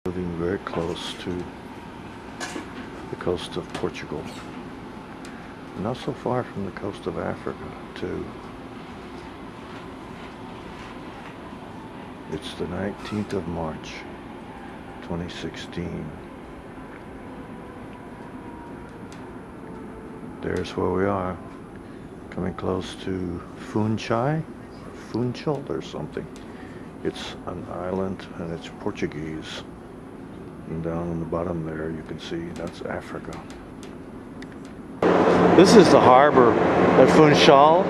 Living very close to the coast of Portugal. Not so far from the coast of Africa, too. It's the 19th of March, 2016. There's where we are, coming close to funchal or something. It's an island and it's Portuguese. And down on the bottom there you can see that's Africa. This is the harbor at Funchal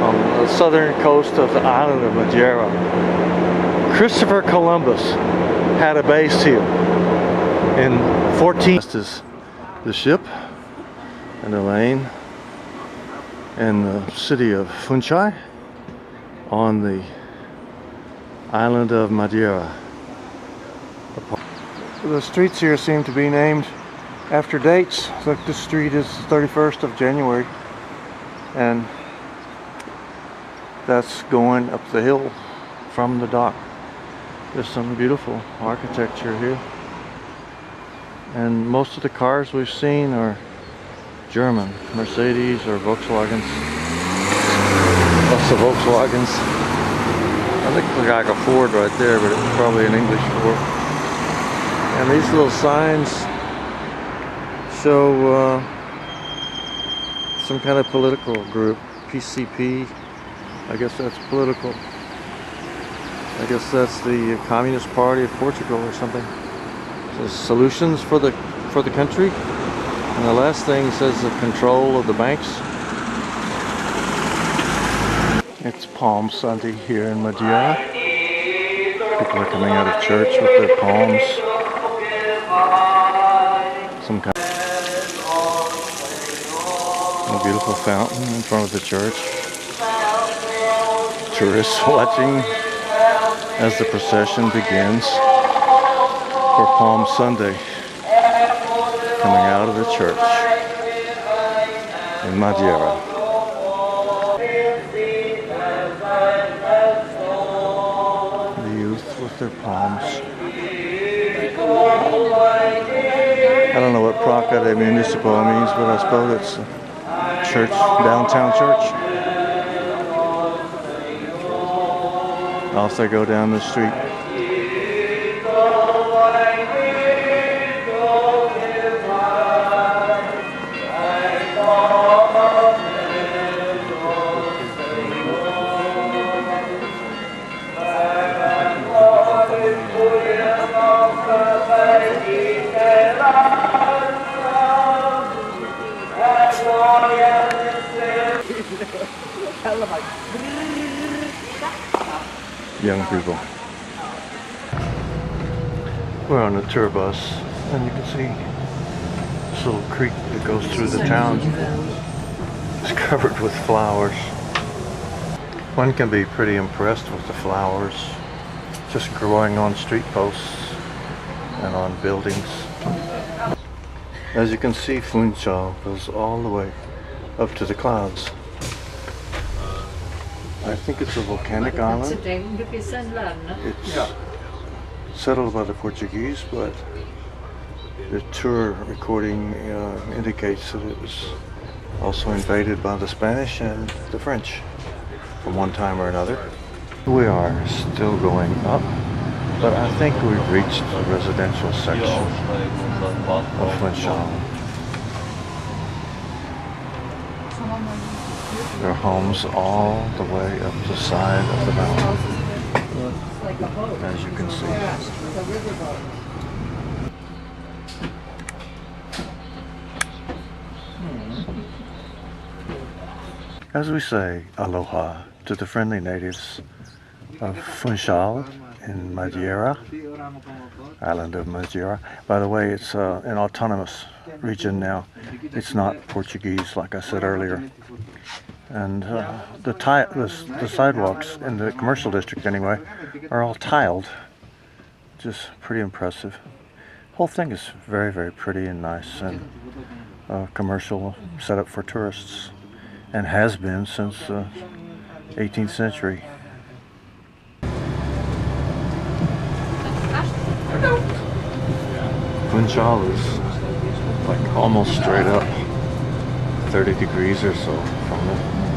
on the southern coast of the island of Madeira. Christopher Columbus had a base here in 14. This is the ship and the lane and the city of Funchal on the island of Madeira. The streets here seem to be named after dates. Look, this street is the 31st of January, and that's going up the hill from the dock. There's some beautiful architecture here, and most of the cars we've seen are German, Mercedes or Volkswagens. Lots of Volkswagens. I think it looks like a Ford right there, but it's probably an English Ford. And these little signs show some kind of political group, PCP. I guess that's political. I guess that's the Communist Party of Portugal or something. It says solutions for the country. And the last thing says the control of the banks. It's Palm Sunday here in Madeira. People are coming out of church with their palms. Some kind of a beautiful fountain in front of the church. Tourists watching as the procession begins for Palm Sunday, coming out of the church in Madeira. The youth with their palms. I don't know what Praca de Municipal means, but I suppose it's a church, downtown church. Off they go down the street. Young people. We're on a tour bus, and you can see this little creek that goes through the town. It's covered with flowers. One can be pretty impressed with the flowers just growing on street posts and on buildings. As you can see, Funchal goes all the way up to the clouds. I think it's a volcanic island. It's settled by the Portuguese, but the tour recording indicates that it was also invaded by the Spanish and the French from one time or another. We are still going up, but I think we've reached the residential section of Funchal. There are homes all the way up the side of the mountain, as you can see. As we say aloha to the friendly natives of Funchal in Madeira, island of Madeira. By the way, it's an autonomous region now. It's not Portuguese, like I said earlier. And the sidewalks in the commercial district, anyway, are all tiled. Just pretty impressive. The whole thing is very, very pretty and nice, and commercial setup for tourists, and has been since the 18th century. funchal is like almost straight up 30 degrees or so from it.